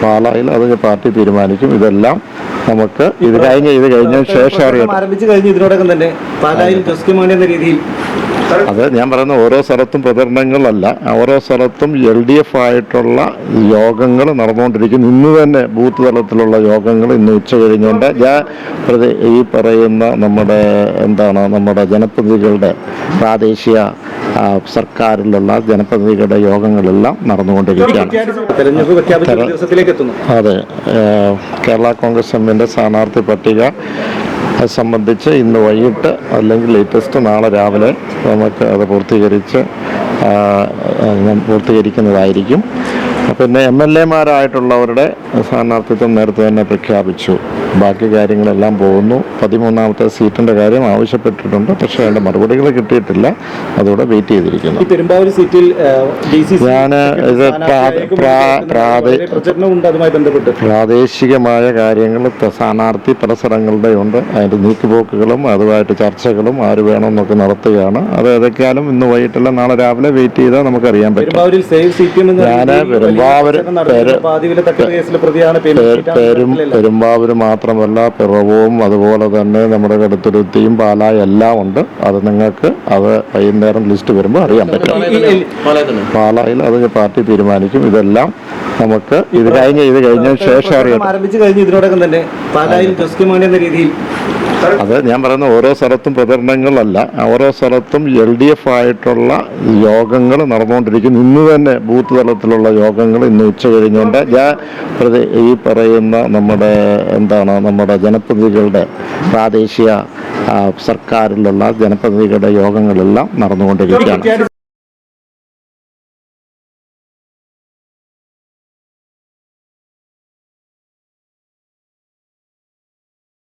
പാലായിൽ അത് പാർട്ടി തീരുമാനിക്കും. ഇതെല്ലാം നമുക്ക് ഇത് കഴിഞ്ഞ ശേഷം അറിയാം. ആരംഭിച്ചു കഴിഞ്ഞു. ഇതിനോടകം തന്നെ പാലായിൽ ജോസ് എന്ന രീതിയിൽ അത് ഞാൻ പറയുന്ന ഓരോ സ്ഥലത്തും പ്രചരണങ്ങളല്ല, ഓരോ സ്ഥലത്തും LDF ആയിട്ടുള്ള യോഗങ്ങൾ നടന്നുകൊണ്ടിരിക്കുന്നു. ഇന്ന് തന്നെ ബൂത്ത് തലത്തിലുള്ള യോഗങ്ങൾ ഇന്ന് ഉച്ച കഴിഞ്ഞുകൊണ്ട് ഈ പറയുന്ന നമ്മുടെ ജനപ്രതിനിധികളുടെ പ്രാദേശിക സർക്കാരിലുള്ള ജനപ്രതിനിധികളുടെ യോഗങ്ങളെല്ലാം നടന്നുകൊണ്ടിരിക്കുകയാണ്. തെരഞ്ഞെടുപ്പ് പ്രഖ്യാപിച്ച ദിവസത്തിലേക്ക് എത്തുന്നു. അതെ, കേരള കോൺഗ്രസ് എമ്മിൻ്റെ സ്ഥാനാർത്ഥി പട്ടിക അത് സംബന്ധിച്ച് ഇന്ന് വൈകിട്ട് അല്ലെങ്കിൽ ലേറ്റസ്റ്റ് നാളെ രാവിലെ നമുക്ക് അത് പൂർത്തീകരിക്കുന്നതായിരിക്കും. പിന്നെ MLA-മാരായിട്ടുള്ളവരുടെ സ്ഥാനാർത്ഥിത്വം നേരത്തെ തന്നെ പ്രഖ്യാപിച്ചു. ബാക്കി കാര്യങ്ങളെല്ലാം പോകുന്നു. 13ാമത്തെ സീറ്റിൻ്റെ കാര്യം ആവശ്യപ്പെട്ടിട്ടുണ്ട്, പക്ഷേ അതിൻ്റെ മറുപടികൾ കിട്ടിയിട്ടില്ല. അതോടെ വെയിറ്റ് ചെയ്തിരിക്കുന്നു. പെരുമ്പാവൂർ സീറ്റിൽ ഞാൻ ഇത് പ്രാദേശികമായ കാര്യങ്ങൾ സ്ഥാനാർത്ഥി പല സ്ഥലങ്ങളുടെ ഉണ്ട്. അതിൻ്റെ നീക്കുപോക്കുകളും അതുമായിട്ട് ചർച്ചകളും ആര് വേണമെന്നൊക്കെ നടത്തുകയാണ്. അത് ഏതൊക്കെയാലും ഇന്ന് വൈകിട്ടല്ല നാളെ രാവിലെ വെയിറ്റ് ചെയ്താൽ നമുക്കറിയാൻ പറ്റും. പെരുമ്പാവൂർ മാത്രമല്ല, പിറവവും അതുപോലെ തന്നെ നമ്മുടെ കടുത്തുരുത്തിയും പാലാ എല്ലാം ഉണ്ട്. അത് നിങ്ങൾക്ക് അത് വൈകുന്നേരം ലിസ്റ്റ് വരുമ്പോൾ അറിയാൻ പറ്റും. പാലായിൽ അത് പാർട്ടി തീരുമാനിക്കും. ഇതെല്ലാം നമുക്ക് ഇത് കഴിഞ്ഞ ശേഷം അറിയാം. ആരംഭിച്ചു കഴിഞ്ഞു. ഇതിനോടകം തന്നെ പാലായിൽ ജോസ് എന്ന രീതിയിൽ അത് ഞാൻ പറയുന്ന ഓരോ സ്ഥലത്തും പ്രചരണങ്ങളല്ല, ഓരോ സ്ഥലത്തും LDF ആയിട്ടുള്ള യോഗങ്ങൾ നടന്നുകൊണ്ടിരിക്കുന്നു. ഇന്ന് തന്നെ ബൂത്ത് തലത്തിലുള്ള യോഗങ്ങൾ ഇന്ന് ഉച്ച കഴിഞ്ഞുകൊണ്ട് ഈ പറയുന്ന നമ്മുടെ ജനപ്രതിനിധികളുടെ പ്രാദേശിക സർക്കാരിലുള്ള ജനപ്രതിനിധികളുടെ യോഗങ്ങളെല്ലാം നടന്നുകൊണ്ടിരിക്കുകയാണ്.